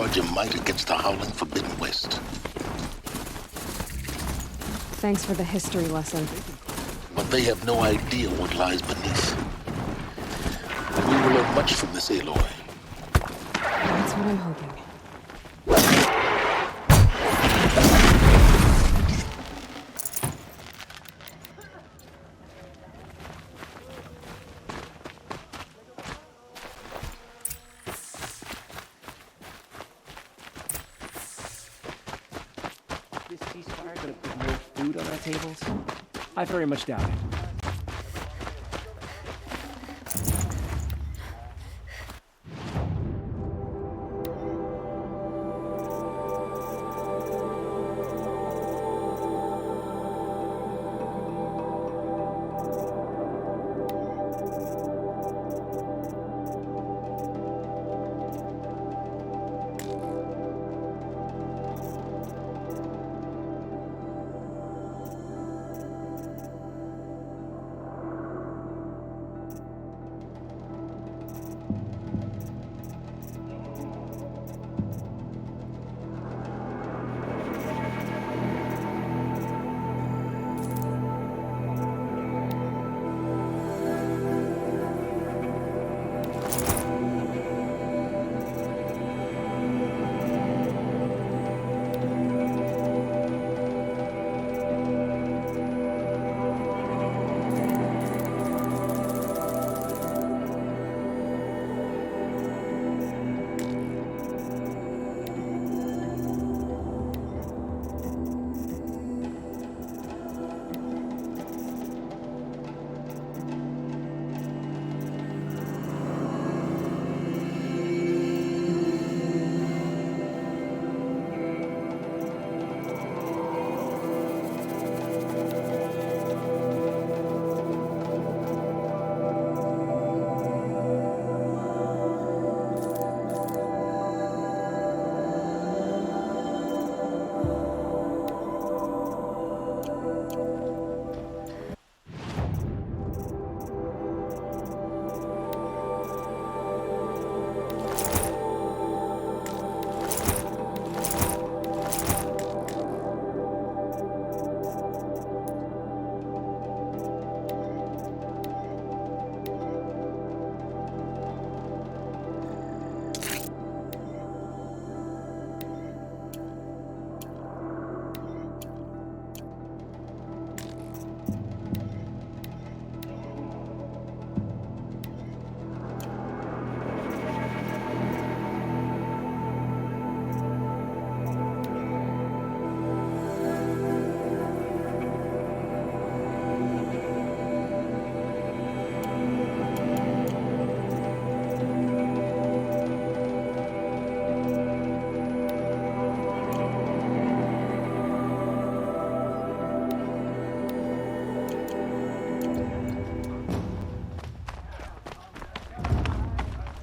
Carja might against the howling Forbidden West. Thanks for the history lesson. But they have no idea what lies beneath. We will learn much from this Aloy. That's what I'm hoping. This ceasefire gonna put more food on our tables? I very much doubt it.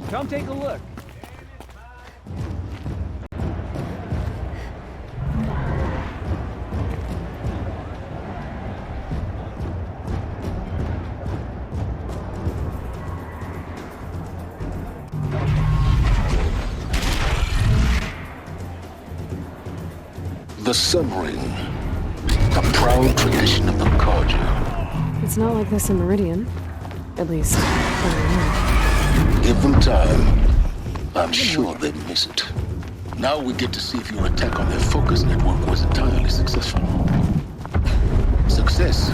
Come take a look. The Sun Ring, a proud tradition of the Carja. It's not like this in Meridian. At least, for now. Give them time. I'm sure they miss it. Now we get to see if your attack on their focus network was entirely successful. Success.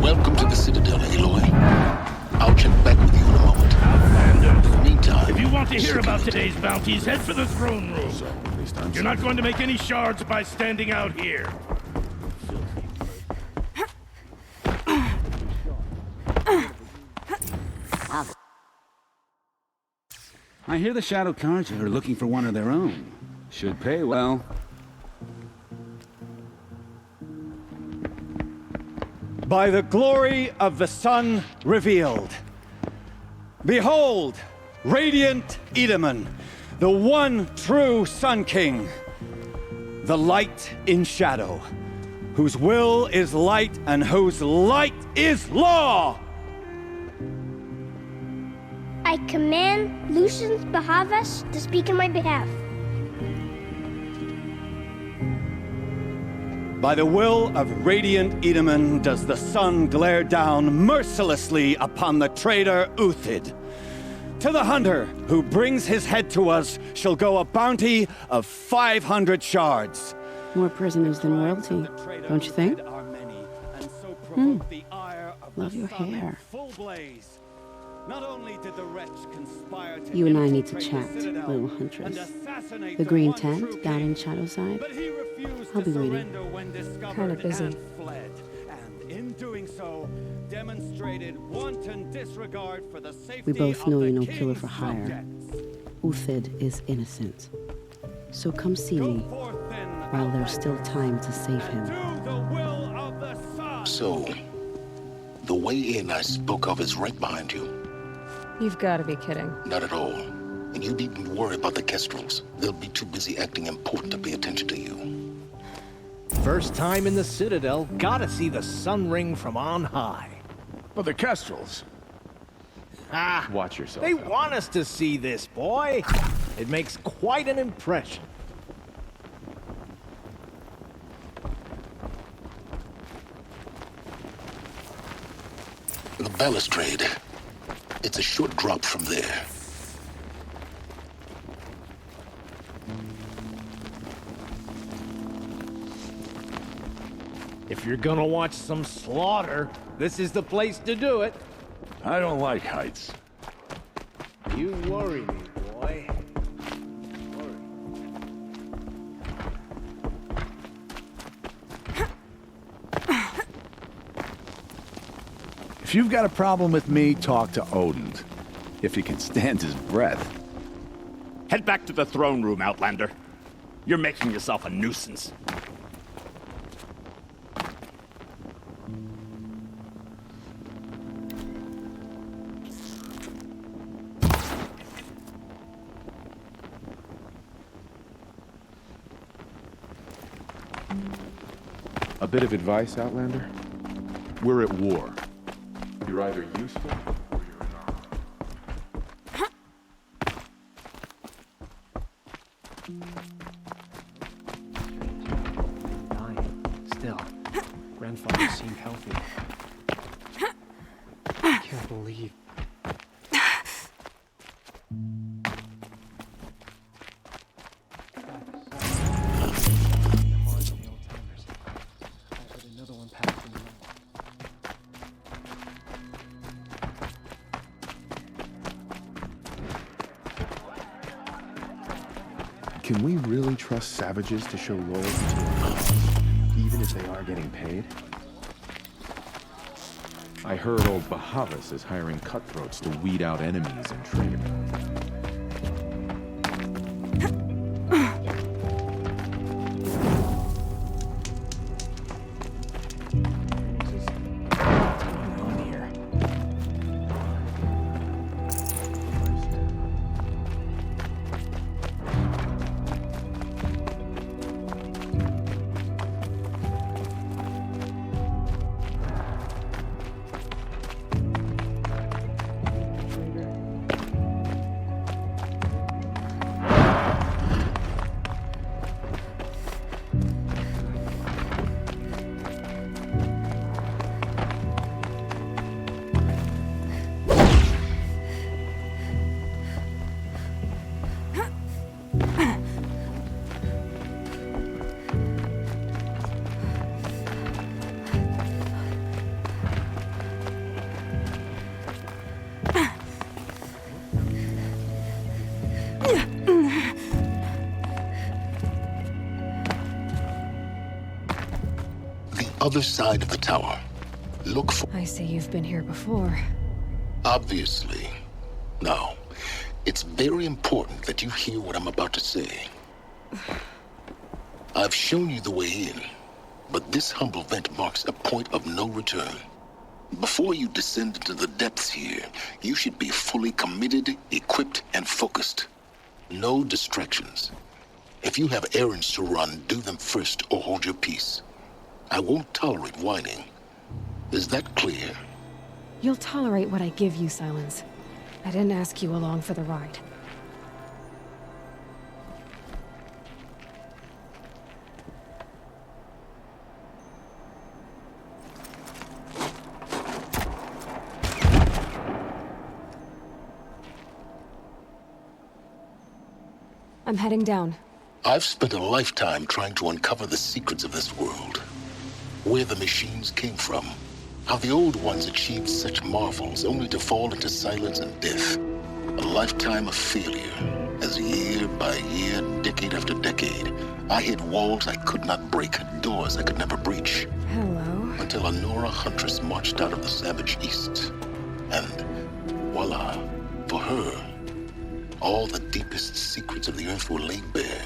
Welcome to the Citadel, Aloy. I'll check back with you in a moment. Outlander. In the meantime... If you want to hear about today's bounties, head for the throne room. You're not going to make any shards by standing out here. I hear the Shadow Carja are looking for one of their own. Should pay well. By the glory of the sun revealed. Behold, radiant Edaman, the one true Sun King. The light in shadow, whose will is light and whose light is law! I command Lucius Bahavas to speak in my behalf. By the will of Radiant Edaman does the sun glare down mercilessly upon the traitor Uthid. To the hunter who brings his head to us shall go a bounty of 500 shards. More prisoners than royalty, don't you think? Love your hair. Not only did the wretch conspire to You and I need to chat, little huntress. The green tent down in Shadowside. I'll be waiting. Kinda busy. Fled, and in doing so, demonstrated wanton disregard for the safety We both know of you're the no killer for king's hire. subjects. Uthid is innocent. So come see Go me forth then, while there's still time to save him. do the will of the sun. So, the way in I spoke of is right behind you. You've got to be kidding. Not at all. And you needn't worry about the Kestrels. They'll be too busy acting important to pay attention to you. First time in the Citadel, gotta see the sun ring from on high. But the Kestrels. Ah, Watch yourself. they want us to see this, boy. It makes quite an impression. The balustrade. It's a short drop from there. If you're gonna watch some slaughter, this is the place to do it. I don't like heights. You worry me, boy. Worry. If you've got a problem with me, talk to Odin. If he can stand his breath. Head back to the throne room, Outlander. You're making yourself a nuisance. A bit of advice, Outlander? We're at war. You're either useful or you're not. Dying. Still. Grandfather seemed healthy. I can't believe. Can we really trust savages to show loyalty to us, even if they are getting paid? I heard old Bahavas is hiring cutthroats to weed out enemies and traitors. Other side of the tower. Look for... I see you've been here before. Obviously. Now, it's very important that you hear what I'm about to say. I've shown you the way in, but this humble vent marks a point of no return. Before you descend into the depths here, you should be fully committed, equipped, and focused. No distractions. If you have errands to run, do them first or hold your peace. I won't tolerate whining. Is that clear? You'll tolerate what I give you, Silence. I didn't ask you along for the ride. I'm heading down. I've spent a lifetime trying to uncover the secrets of this world. Where the machines came from. How the old ones achieved such marvels only to fall into silence and death. A lifetime of failure, as year by year, decade after decade, I hit walls I could not break, doors I could never breach. Hello. Until a Nora huntress marched out of the savage east. And voila, for her, all the deepest secrets of the earth were laid bare.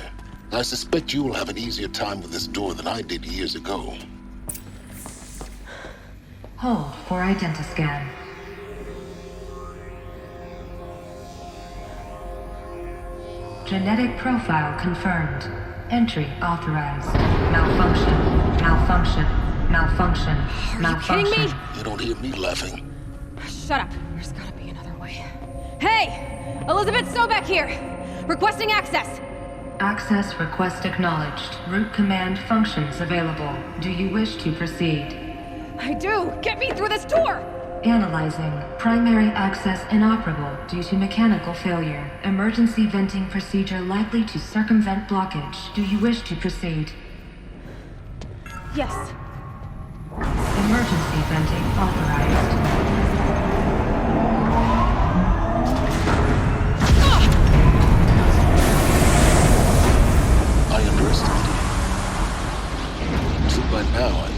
I suspect you will have an easier time with this door than I did years ago. Hold for identiscan. Genetic profile confirmed. Entry authorized. Malfunction. Malfunction. Malfunction. Malfunction. Are you kidding me? You don't hear me laughing. Shut up. There's gotta be another way. Hey! Elizabeth Sobek here! Requesting access! Access request acknowledged. Root command functions available. Do you wish to proceed? I do! Get me through this door! Analyzing. Primary access inoperable due to mechanical failure. Emergency venting procedure likely to circumvent blockage. Do you wish to proceed? Yes. Emergency venting authorized. I underestimated you. So by now,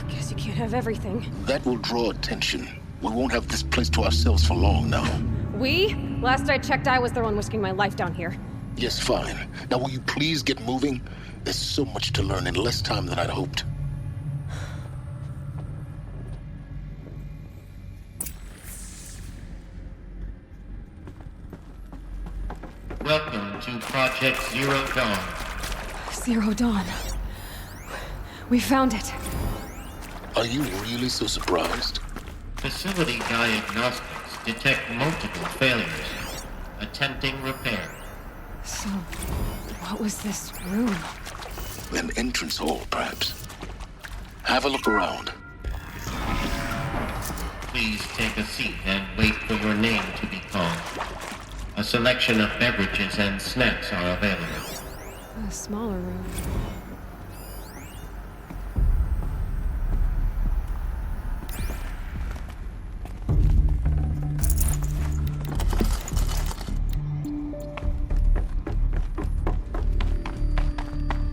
Guess you can't have everything. that will draw attention. We won't have this place to ourselves for long now. We? Last I checked, I was the one risking my life down here. Yes, fine. Now will you please get moving? There's so much to learn in less time than I'd hoped. Welcome to Project Zero Dawn. Zero Dawn. We found it. Are you really so surprised? Facility diagnostics detect multiple failures. Attempting repair. So, what was this room? An entrance hall, perhaps. Have a look around. Please take a seat and wait for your name to be called. A selection of beverages and snacks are available. A smaller room.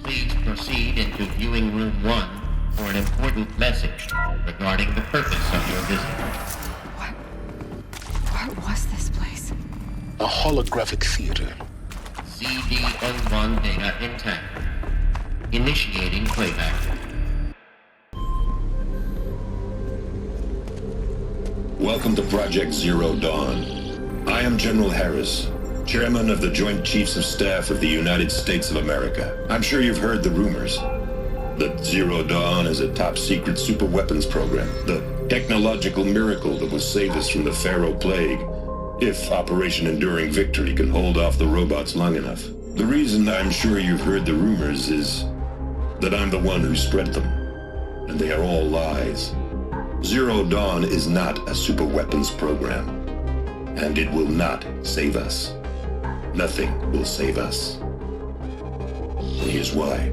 Please proceed into viewing room 1 for an important message regarding the purpose of your visit. What was this place? A holographic theater. CDN1 data intact. Initiating playback. Welcome to Project Zero Dawn. I am General Harris, Chairman of the Joint Chiefs of Staff of the United States of America. I'm sure you've heard the rumors that Zero Dawn is a top-secret superweapons program, the technological miracle that will save us from the Pharaoh Plague, if Operation Enduring Victory can hold off the robots long enough. The reason I'm sure you've heard the rumors is that I'm the one who spread them, and they are all lies. Zero Dawn is not a superweapons program, and it will not save us. Nothing will save us. And here's why.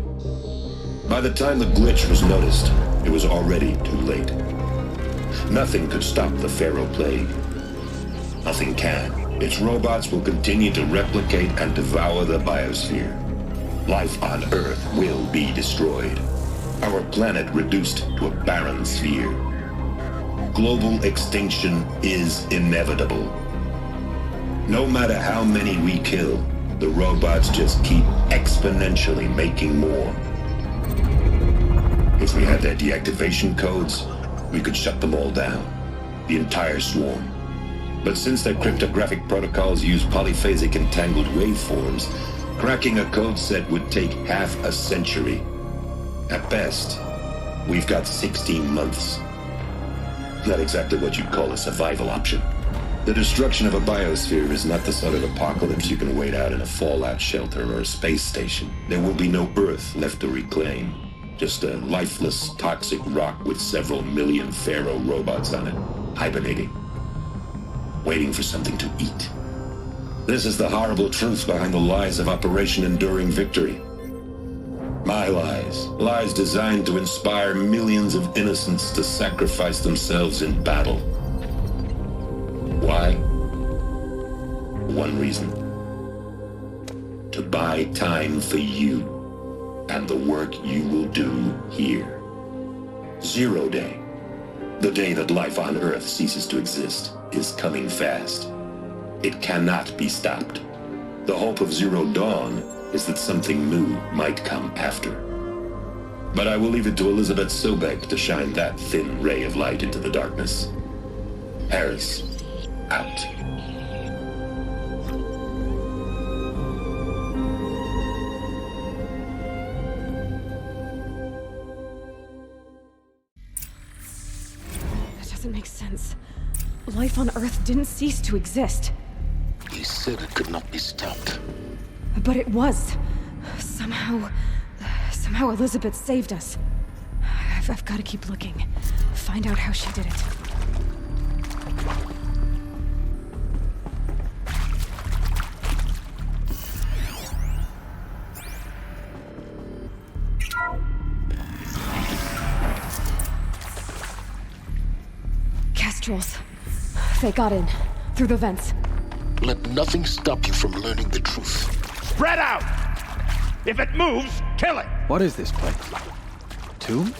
By the time the glitch was noticed, it was already too late. Nothing could stop the Pharaoh Plague. Nothing can. Its robots will continue to replicate and devour the biosphere. Life on Earth will be destroyed. Our planet reduced to a barren sphere. Global extinction is inevitable. No matter how many we kill, the robots just keep exponentially making more. If we had their deactivation codes, we could shut them all down. The entire swarm. But since their cryptographic protocols use polyphasic entangled waveforms, cracking a code set would take half a century. At best, we've got 16 months. Not exactly what you'd call a survival option. The destruction of a biosphere is not the sort of apocalypse you can wait out in a fallout shelter or a space station. There will be no Earth left to reclaim. Just a lifeless, toxic rock with several million Pharaoh robots on it, hibernating, waiting for something to eat. This is the horrible truth behind the lies of Operation Enduring Victory. My lies. Lies designed to inspire millions of innocents to sacrifice themselves in battle. Why? One reason. To buy time for you and the work you will do here. Zero Day, the day that life on Earth ceases to exist, is coming fast. It cannot be stopped. The hope of Zero Dawn is that something new might come after. But I will leave it to Elizabeth Sobek to shine that thin ray of light into the darkness. Harris, out. That doesn't make sense. Life on Earth didn't cease to exist. He said it could not be stopped. But it was. Somehow Elizabeth saved us. I've got to keep looking. Find out how she did it. Kestrels. They got in. Through the vents. Let nothing stop you from learning the truth. Spread out! If it moves, kill it! What is this place? Tomb?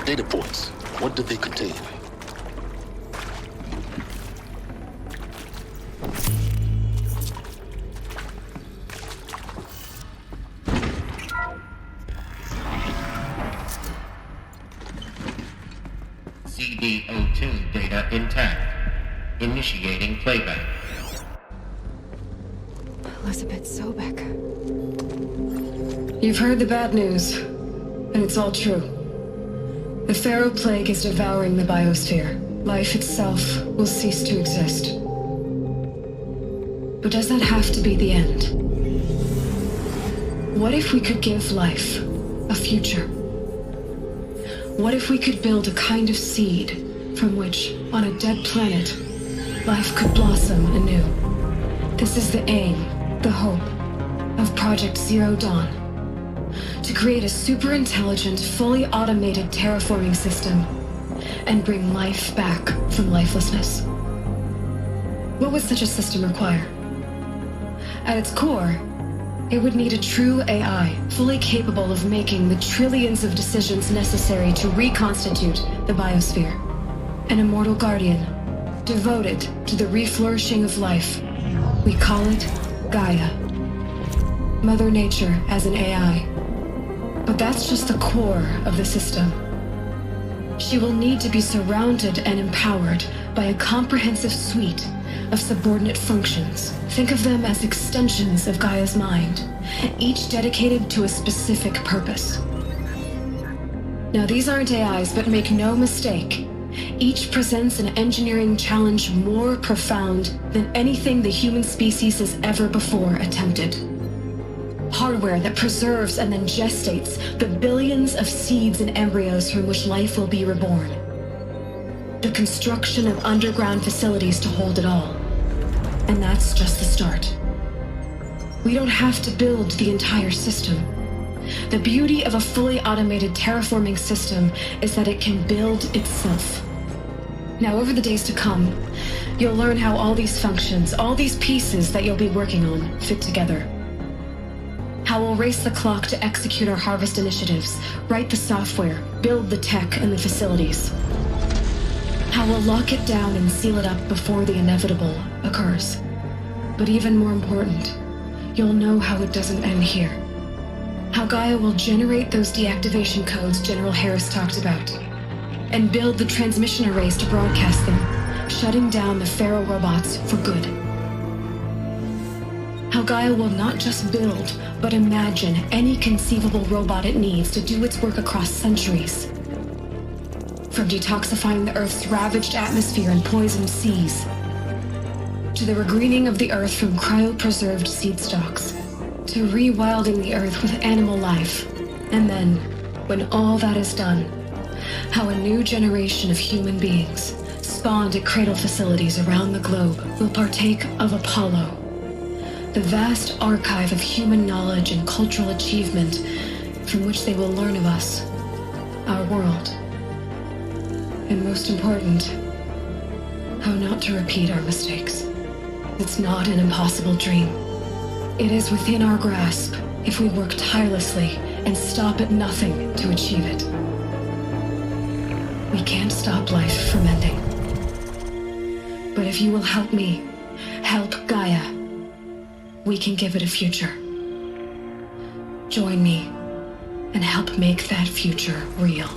Data points. What did they contain? CD02 data intact. Initiating playback. Elizabeth Sobek. You've heard the bad news, and it's all true. The Pharaoh Plague is devouring the biosphere. Life itself will cease to exist. But does that have to be the end? What if we could give life a future? What if we could build a kind of seed from which, on a dead planet, life could blossom anew? This is the aim, the hope, of Project Zero Dawn. To create a super-intelligent, fully automated terraforming system and bring life back from lifelessness. What would such a system require? At its core, it would need a true AI, fully capable of making the trillions of decisions necessary to reconstitute the biosphere. An immortal guardian, devoted to the reflourishing of life. We call it Gaia. Mother Nature as an AI. But that's just the core of the system. She will need to be surrounded and empowered by a comprehensive suite of subordinate functions. Think of them as extensions of Gaia's mind, each dedicated to a specific purpose. Now, these aren't AIs, but make no mistake, each presents an engineering challenge more profound than anything the human species has ever before attempted. Hardware that preserves and then gestates the billions of seeds and embryos from which life will be reborn. The construction of underground facilities to hold it all. And that's just the start. We don't have to build the entire system. The beauty of a fully automated terraforming system is that it can build itself. Now, over the days to come, you'll learn how all these functions, all these pieces that you'll be working on, fit together. How we'll race the clock to execute our harvest initiatives, write the software, build the tech and the facilities. How we'll lock it down and seal it up before the inevitable occurs. But even more important, you'll know how it doesn't end here. How Gaia will generate those deactivation codes General Harris talked about, and build the transmission arrays to broadcast them, shutting down the Pharaoh robots for good. How Gaia will not just build, but imagine any conceivable robot it needs to do its work across centuries. From detoxifying the Earth's ravaged atmosphere and poisoned seas, to the regreening of the Earth from cryopreserved seed stalks, to rewilding the Earth with animal life. And then, when all that is done, how a new generation of human beings, spawned at cradle facilities around the globe, will partake of Apollo, the vast archive of human knowledge and cultural achievement from which they will learn of us, our world. And most important, how not to repeat our mistakes. It's not an impossible dream. It is within our grasp if we work tirelessly and stop at nothing to achieve it. We can't stop life from ending. But if you will help me, help Gaia, we can give it a future. Join me and help make that future real.